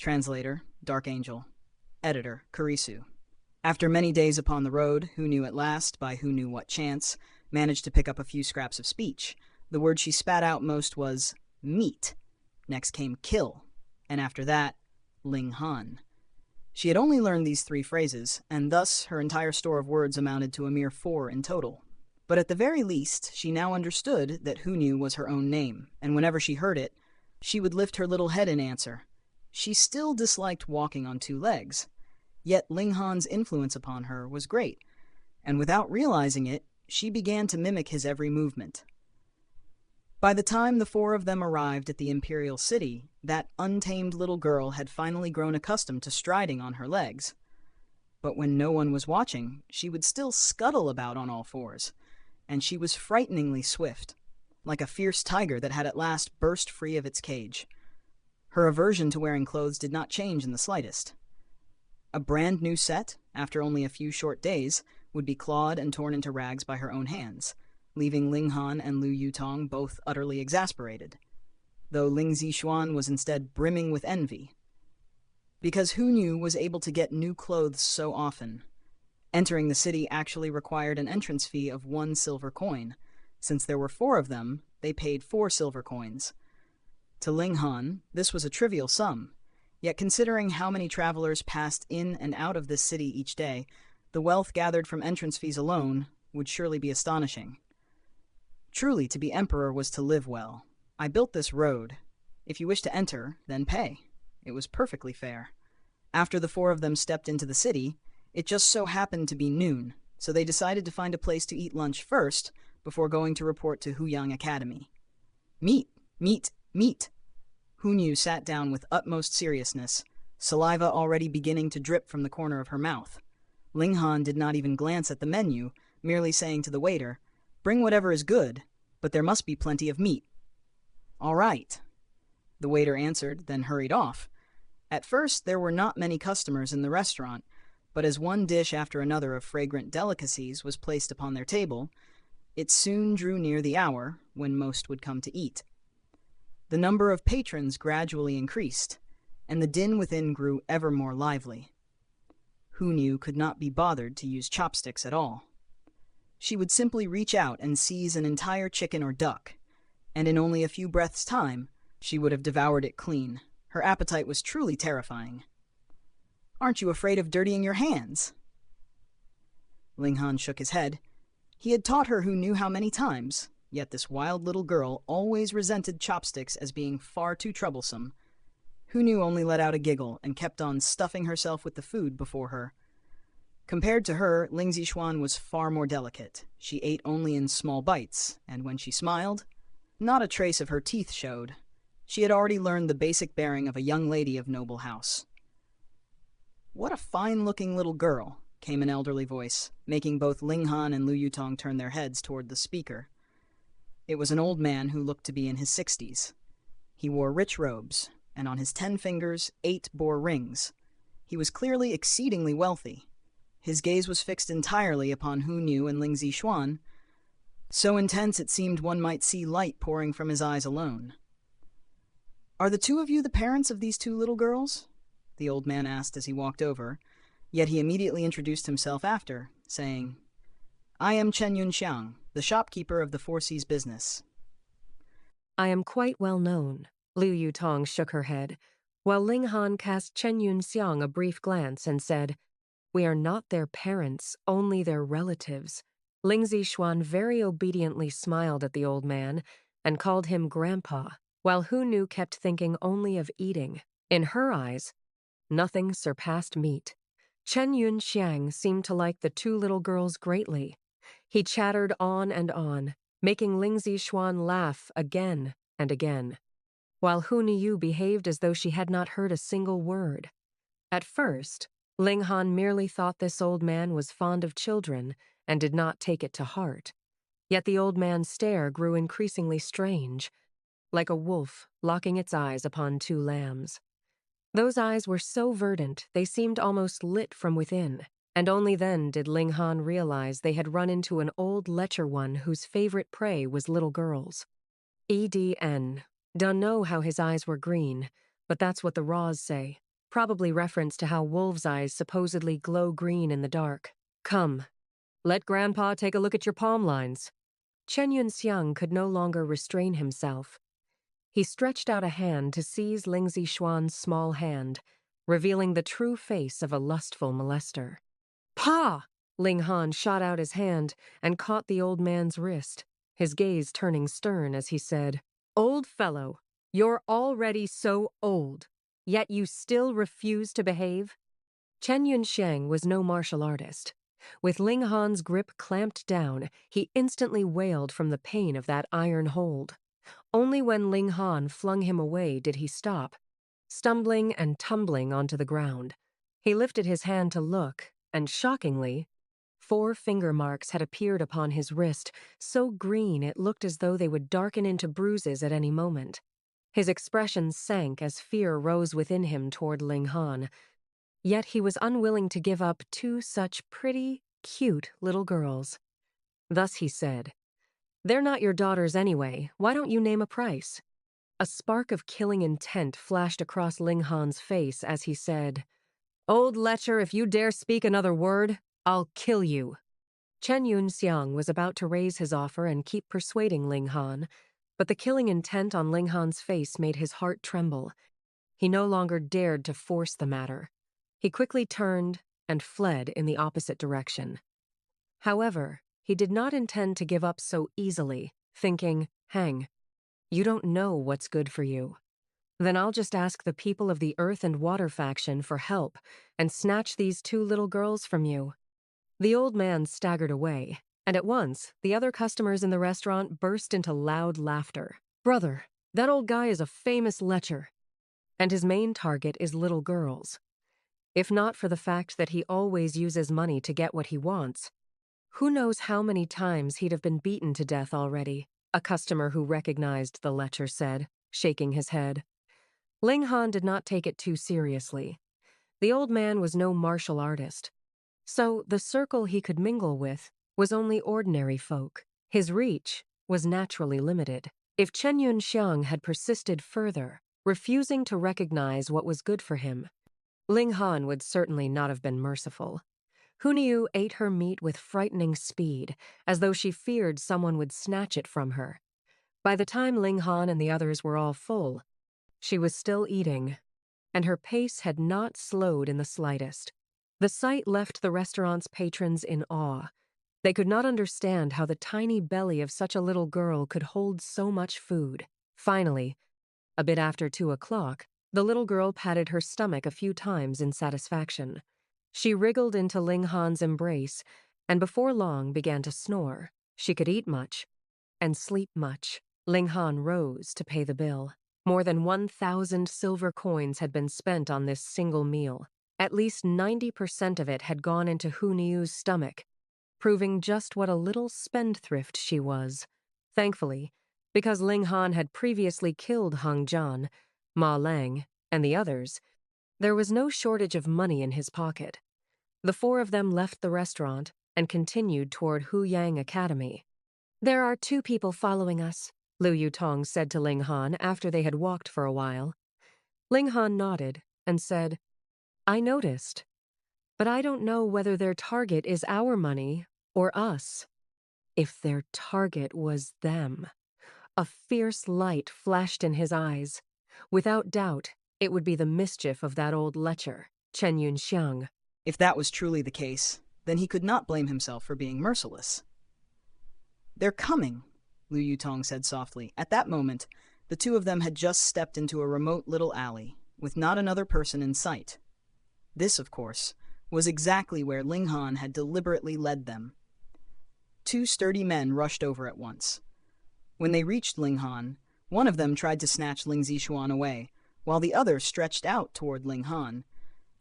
Translator, Dark Angel. Editor, Kurisu. After many days upon the road, Who knew at last, by who knew what chance, managed to pick up a few scraps of speech. The word she spat out most was meat. Next came kill, and after that, Ling Han. She had only learned these 3 phrases, and thus her entire store of words amounted to a mere 4 in total. But at the very least, she now understood that Who knew was her own name, and whenever she heard it, she would lift her little head in answer. She still disliked walking on 2 legs, yet Ling Han's influence upon her was great, and without realizing it, she began to mimic his every movement. By the time the 4 of them arrived at the Imperial City, that untamed little girl had finally grown accustomed to striding on her legs. But when no one was watching, she would still scuttle about on all 4s, and she was frighteningly swift, like a fierce tiger that had at last burst free of its cage. Her aversion to wearing clothes did not change in the slightest. A brand new set, after only a few short days, would be clawed and torn into rags by her own hands, leaving Ling Han and Lu Yutong both utterly exasperated, though Ling Zixuan was instead brimming with envy. Because Hu Nu was able to get new clothes so often, entering the city actually required an entrance fee of 1 silver coin. Since there were 4 of them, they paid 4 silver coins. To Ling Han, this was a trivial sum, yet considering how many travelers passed in and out of this city each day, the wealth gathered from entrance fees alone would surely be astonishing. Truly, to be emperor was to live well. I built this road. If you wish to enter, then pay. It was perfectly fair. After the 4 of them stepped into the city, it just so happened to be noon, so they decided to find a place to eat lunch first before going to report to Huyang Academy. Meat, meat, meat. Hu Nu sat down with utmost seriousness, saliva already beginning to drip from the corner of her mouth. Ling Han did not even glance at the menu, merely saying to the waiter, "Bring whatever is good, but there must be plenty of meat." "All right," the waiter answered, then hurried off. At first, there were not many customers in the restaurant, but as one dish after another of fragrant delicacies was placed upon their table, it soon drew near the hour when most would come to eat. The number of patrons gradually increased, and the din within grew ever more lively. Hu Nu could not be bothered to use chopsticks at all. She would simply reach out and seize an entire chicken or duck, and in only a few breaths' time, she would have devoured it clean. Her appetite was truly terrifying. "Aren't you afraid of dirtying your hands?" Ling Han shook his head. He had taught her who knew how many times, yet this wild little girl always resented chopsticks as being far too troublesome. Hu Nu only let out a giggle and kept on stuffing herself with the food before her. Compared to her, Ling Zixuan was far more delicate. She ate only in small bites, and when she smiled, not a trace of her teeth showed. She had already learned the basic bearing of a young lady of noble house. "What a fine-looking little girl," came an elderly voice, making both Ling Han and Lu Yutong turn their heads toward the speaker. It was an old man who looked to be in his 60s. He wore rich robes, and on his 10 fingers 8 bore rings. He was clearly exceedingly wealthy. His gaze was fixed entirely upon Hu Nu and Ling Zixuan, so intense it seemed one might see light pouring from his eyes alone. "Are the 2 of you the parents of these 2 little girls?" the old man asked as he walked over, yet he immediately introduced himself after, saying, "I am Chen Yunxiang, the shopkeeper of the Four Seas business." "I am quite well known." Liu Yutong shook her head, while Ling Han cast Chen Yunxiang a brief glance and said, "We are not their parents, only their relatives." Ling Zixuan very obediently smiled at the old man and called him Grandpa, while Hu Nu kept thinking only of eating. In her eyes, nothing surpassed meat. Chen Yunxiang seemed to like the 2 little girls greatly. He chattered on, making Ling Zixuan laugh again and again, while Hu Niu behaved as though she had not heard a single word. At first, Ling Han merely thought this old man was fond of children and did not take it to heart. Yet the old man's stare grew increasingly strange, like a wolf locking its eyes upon 2 lambs. Those eyes were so verdant they seemed almost lit from within, and only then did Ling Han realize they had run into an old lecher one whose favorite prey was little girls. EDN. Dunno how his eyes were green, but that's what the Raws say. probably reference to how wolves' eyes supposedly glow green in the dark. Come, let Grandpa take a look at your palm lines. Chen Yunxiang could no longer restrain himself. He stretched out a hand to seize Ling Zixuan's small hand, revealing the true face of a lustful molester. Pa! Ling Han shot out his hand and caught the old man's wrist, his gaze turning stern as he said, "Old fellow, you're already so old, yet you still refuse to behave?" Chen Yunxiang was no martial artist. With Ling Han's grip clamped down, he instantly wailed from the pain of that iron hold. Only when Ling Han flung him away did he stop, stumbling and tumbling onto the ground. He lifted his hand to look, and shockingly, 4 finger marks had appeared upon his wrist, so green it looked as though they would darken into bruises at any moment. His expression sank as fear rose within him toward Ling Han. Yet he was unwilling to give up 2 such pretty, cute little girls. Thus he said, "They're not your daughters anyway. Why don't you name a price?" A spark of killing intent flashed across Ling Han's face as he said, "Old lecher, if you dare speak another word, I'll kill you." Chen Yunxiang was about to raise his offer and keep persuading Ling Han, but the killing intent on Ling Han's face made his heart tremble. He no longer dared to force the matter. He quickly turned and fled in the opposite direction. However, he did not intend to give up so easily, thinking, "Hang, you don't know what's good for you. Then I'll just ask the people of the Earth and Water faction for help and snatch these 2 little girls from you." The old man staggered away, and at once the other customers in the restaurant burst into loud laughter. "Brother, that old guy is a famous lecher, and his main target is little girls. If not for the fact that he always uses money to get what he wants, who knows how many times he'd have been beaten to death already," a customer who recognized the lecher said, shaking his head. Ling Han did not take it too seriously. The old man was no martial artist, so the circle he could mingle with was only ordinary folk. His reach was naturally limited. If Chen Yunxiang had persisted further, refusing to recognize what was good for him, Ling Han would certainly not have been merciful. Huniu ate her meat with frightening speed, as though she feared someone would snatch it from her. By the time Ling Han and the others were all full, she was still eating, and her pace had not slowed in the slightest. The sight left the restaurant's patrons in awe. They could not understand how the tiny belly of such a little girl could hold so much food. Finally, a bit after 2 o'clock, the little girl patted her stomach a few times in satisfaction. She wriggled into Ling Han's embrace, and before long began to snore. She could eat much and sleep much. Ling Han rose to pay the bill. More than 1,000 silver coins had been spent on this single meal. At least 90% of it had gone into Hu Niu's stomach, proving just what a little spendthrift she was. Thankfully, because Ling Han had previously killed Hung Jian, Ma Lang, and the others, there was no shortage of money in his pocket. The 4 of them left the restaurant and continued toward Huyang Academy. "There are 2 people following us," Liu Yutong said to Ling Han after they had walked for a while. Ling Han nodded and said, "I noticed, but I don't know whether their target is our money or us." If their target was them. A fierce light flashed in his eyes. Without doubt, it would be the mischief of that old lecher, Chen Yunxiang. If that was truly the case, then he could not blame himself for being merciless. "They're coming," Liu Yutong said softly. At that moment, the 2 of them had just stepped into a remote little alley, with not another person in sight. This, of course, was exactly where Ling Han had deliberately led them. 2 sturdy men rushed over at once. When they reached Ling Han, one of them tried to snatch Ling Zixuan away, while the other stretched out toward Ling Han,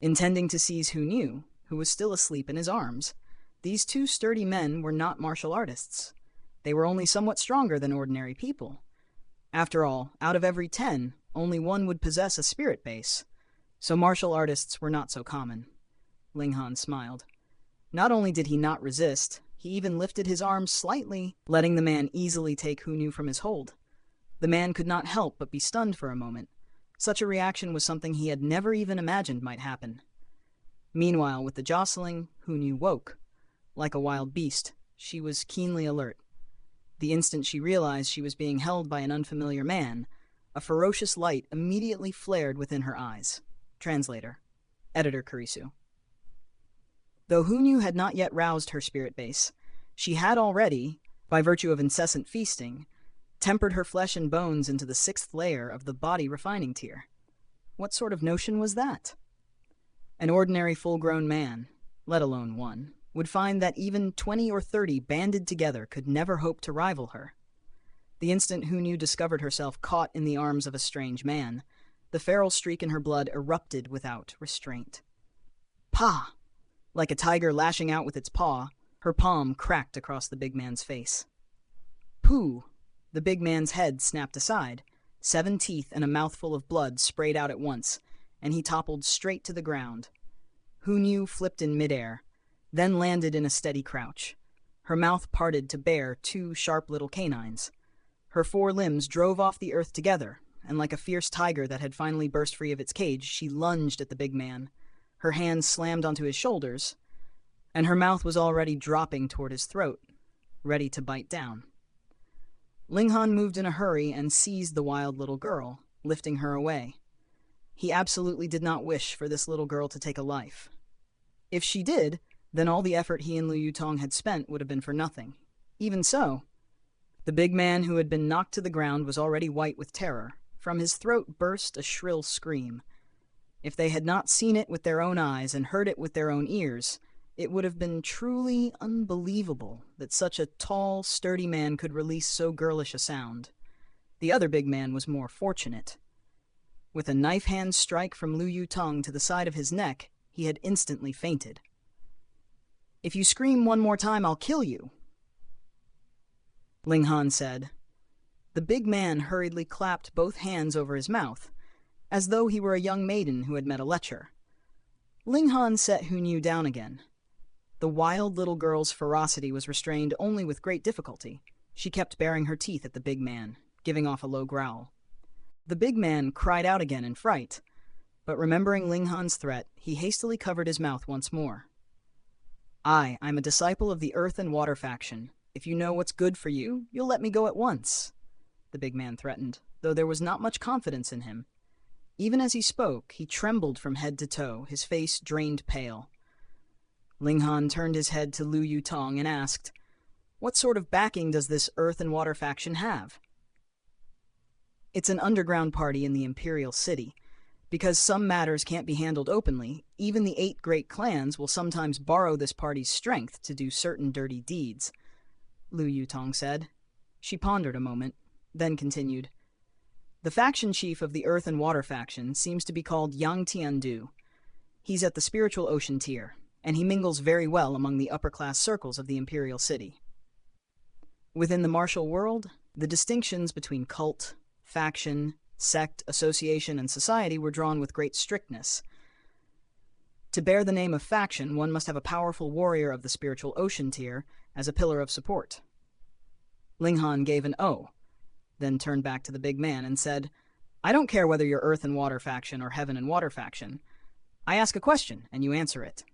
intending to seize Hu Niu, who was still asleep in his arms. These 2 sturdy men were not martial artists. They were only somewhat stronger than ordinary people. After all, out of every 10, only 1 would possess a spirit base, so martial artists were not so common. Ling Han smiled. Not only did he not resist, he even lifted his arms slightly, letting the man easily take Hu Niu from his hold. The man could not help but be stunned for a moment, Such a reaction was something he had never even imagined might happen. Meanwhile, with the jostling, Hu Nu woke. Like a wild beast, she was keenly alert. The instant she realized she was being held by an unfamiliar man, a ferocious light immediately flared within her eyes. Translator. Editor Kurisu. Though Hu Nu had not yet roused her spirit base, she had already, by virtue of incessant feasting, tempered her flesh and bones into the 6th layer of the body refining tier. What sort of notion was that? An ordinary full-grown man, let alone one, would find that even 20 or 30 banded together could never hope to rival her. The instant Hu Nu discovered herself caught in the arms of a strange man, the feral streak in her blood erupted without restraint. Pah! Like a tiger lashing out with its paw, her palm cracked across the big man's face. Pooh! The big man's head snapped aside. 7 teeth and a mouthful of blood sprayed out at once, and he toppled straight to the ground. Hu Nu flipped in midair, then landed in a steady crouch. Her mouth parted to bare 2 sharp little canines. Her 4 limbs drove off the earth together, and like a fierce tiger that had finally burst free of its cage, she lunged at the big man. Her hands slammed onto his shoulders, and her mouth was already dropping toward his throat, ready to bite down. Ling Han moved in a hurry and seized the wild little girl, lifting her away. He absolutely did not wish for this little girl to take a life. If she did, then all the effort he and Liu Yutong had spent would have been for nothing. Even so, the big man who had been knocked to the ground was already white with terror. From his throat burst a shrill scream. If they had not seen it with their own eyes and heard it with their own ears, it would have been truly unbelievable that such a tall, sturdy man could release so girlish a sound. The other big man was more fortunate. With a knife-hand strike from Liu Yutong to the side of his neck, he had instantly fainted. "If you scream one more time, I'll kill you," Ling Han said. The big man hurriedly clapped both hands over his mouth, as though he were a young maiden who had met a lecher. Ling Han set Hu Nu down again. The wild little girl's ferocity was restrained only with great difficulty. She kept baring her teeth at the big man, giving off a low growl. The big man cried out again in fright, but remembering Ling Han's threat, he hastily covered his mouth once more. I'm a disciple of the Earth and Water faction. If you know what's good for you, you'll let me go at once," the big man threatened, though there was not much confidence in him. Even as he spoke, he trembled from head to toe, his face drained pale. Ling Han turned his head to Liu Yutong and asked, "What sort of backing does this Earth and Water faction have?" "It's an underground party in the Imperial City. Because some matters can't be handled openly, even the 8 great clans will sometimes borrow this party's strength to do certain dirty deeds," Liu Yutong said. She pondered a moment, then continued. "The faction chief of the Earth and Water faction seems to be called Yang Tiandu. He's at the spiritual ocean tier, and he mingles very well among the upper-class circles of the Imperial City. Within the martial world, the distinctions between cult, faction, sect, association, and society were drawn with great strictness. To bear the name of faction, one must have a powerful warrior of the spiritual ocean tier as a pillar of support." Ling Han gave an "oh," then turned back to the big man and said, "I don't care whether you're Earth and Water faction or Heaven and Water faction. I ask a question, and you answer it.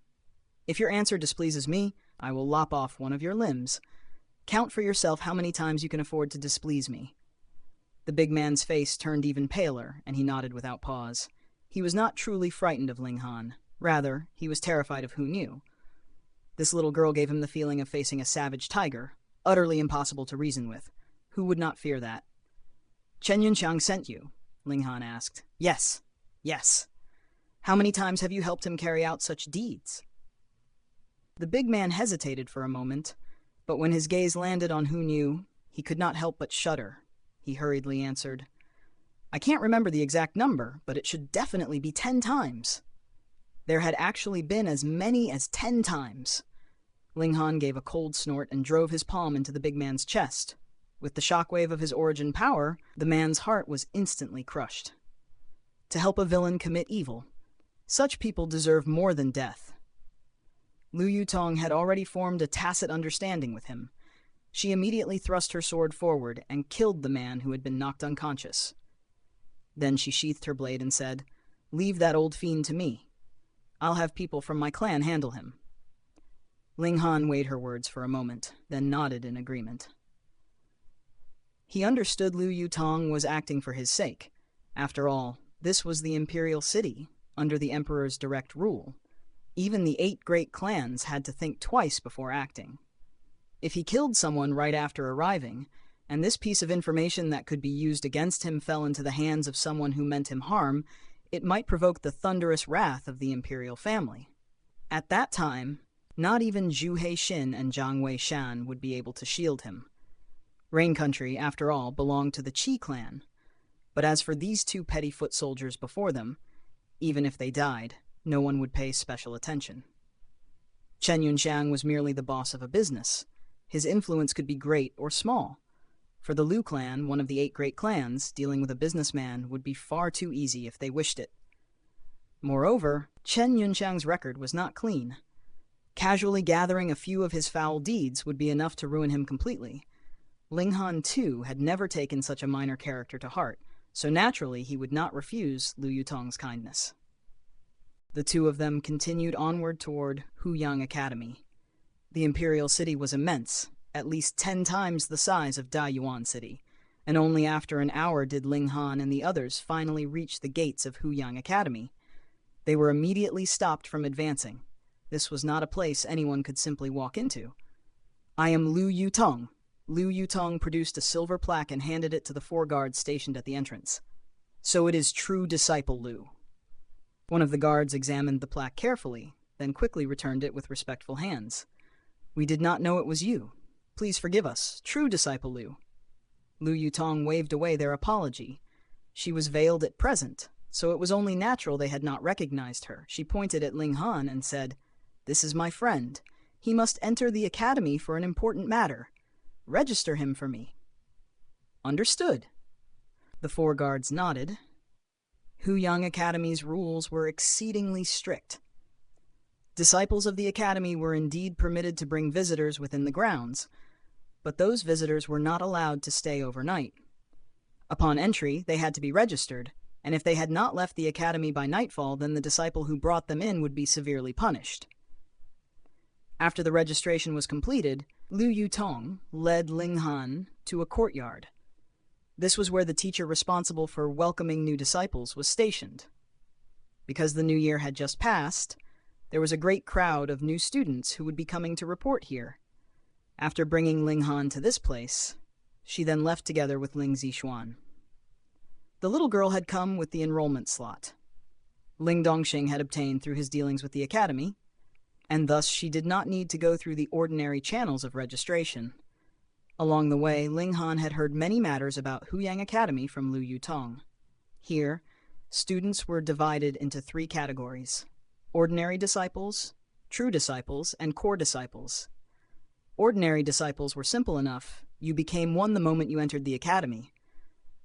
If your answer displeases me, I will lop off one of your limbs. Count for yourself how many times you can afford to displease me." The big man's face turned even paler, and he nodded without pause. He was not truly frightened of Ling Han. Rather, he was terrified of Hu Nu. This little girl gave him the feeling of facing a savage tiger, utterly impossible to reason with. Who would not fear that? "Chen Yunxiang sent you?" Ling Han asked. "Yes, yes. How many times have you helped him carry out such deeds?" The big man hesitated for a moment, but when his gaze landed on Hu Nu, he could not help but shudder. He hurriedly answered, "I can't remember the exact number, but it should definitely be 10 times. There had actually been as many as 10 times. Ling Han gave a cold snort and drove his palm into the big man's chest. With the shockwave of his origin power, the man's heart was instantly crushed. To help a villain commit evil, such people deserve more than death. Liu Yutong had already formed a tacit understanding with him. She immediately thrust her sword forward and killed the man who had been knocked unconscious. Then she sheathed her blade and said, "Leave that old fiend to me. I'll have people from my clan handle him." Ling Han weighed her words for a moment, then nodded in agreement. He understood Liu Yutong was acting for his sake. After all, this was the imperial city, under the emperor's direct rule. Even the 8 great clans had to think twice before acting. If he killed someone right after arriving, and this piece of information that could be used against him fell into the hands of someone who meant him harm, it might provoke the thunderous wrath of the imperial family. At that time, not even Zhu Heixin and Jiang Wei Shan would be able to shield him. Rain Country, after all, belonged to the Qi clan. But as for these 2 petty foot soldiers before them, even if they died, no one would pay special attention. Chen Yunxiang was merely the boss of a business. His influence could be great or small. For the Liu clan, one of the 8 great clans, dealing with a businessman would be far too easy if they wished it. Moreover, Chen Yunxiang's record was not clean. Casually gathering a few of his foul deeds would be enough to ruin him completely. Ling Han, too, had never taken such a minor character to heart, so naturally he would not refuse Liu Yutong's kindness. The 2 of them continued onward toward Huyang Academy. The imperial city was immense, at least 10 times the size of Dayuan City, and only after an hour did Ling Han and the others finally reach the gates of Huyang Academy. They were immediately stopped from advancing. This was not a place anyone could simply walk into. "I am Liu Yutong." Liu Yutong produced a silver plaque and handed it to the 4 guards stationed at the entrance. "So it is true disciple Liu." One of the guards examined the plaque carefully, then quickly returned it with respectful hands. "We did not know it was you. Please forgive us, true disciple Liu." Liu Yutong waved away their apology. She was veiled at present, so it was only natural they had not recognized her. She pointed at Ling Han and said, "This is my friend. He must enter the academy for an important matter. Register him for me." "Understood." The 4 guards nodded. Huyang Academy's rules were exceedingly strict. Disciples of the academy were indeed permitted to bring visitors within the grounds, but those visitors were not allowed to stay overnight. Upon entry, they had to be registered, and if they had not left the academy by nightfall, then the disciple who brought them in would be severely punished. After the registration was completed, Liu Yutong led Ling Han to a courtyard. This was where the teacher responsible for welcoming new disciples was stationed. Because the new year had just passed, there was a great crowd of new students who would be coming to report here. After bringing Ling Han to this place, she then left together with Ling Zixuan. The little girl had come with the enrollment slot. Ling Dongxing had obtained through his dealings with the academy, and thus she did not need to go through the ordinary channels of registration. Along the way, Ling Han had heard many matters about Huyang Academy from Liu Yutong. Here, students were divided into 3 categories: ordinary disciples, true disciples, and core disciples. Ordinary disciples were simple enough. You became one the moment you entered the academy.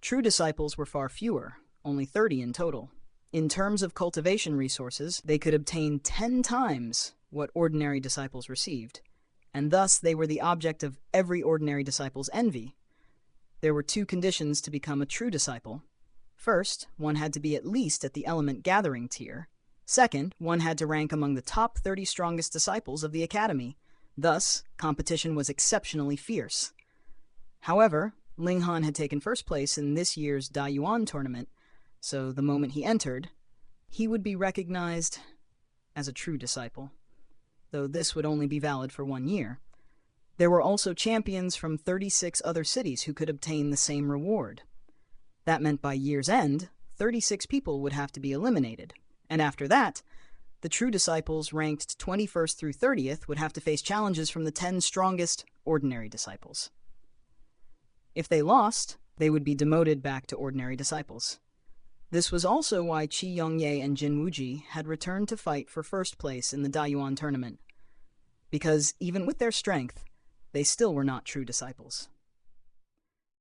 True disciples were far fewer, only 30 in total. In terms of cultivation resources, they could obtain 10 times what ordinary disciples received, and thus they were the object of every ordinary disciple's envy. There were 2 conditions to become a true disciple. First, one had to be at least at the element gathering tier. Second, one had to rank among the top 30 strongest disciples of the academy. Thus, competition was exceptionally fierce. However, Ling Han had taken first place in this year's Dayuan tournament, so the moment he entered, he would be recognized as a true disciple, though this would only be valid for 1 year. There were also champions from 36 other cities who could obtain the same reward. That meant by year's end, 36 people would have to be eliminated, and after that, the true disciples ranked 21st through 30th would have to face challenges from the 10 strongest ordinary disciples. If they lost, they would be demoted back to ordinary disciples. This was also why Qi Yongye and Jin Wuji had returned to fight for first place in the Dayuan tournament, because even with their strength, they still were not true disciples.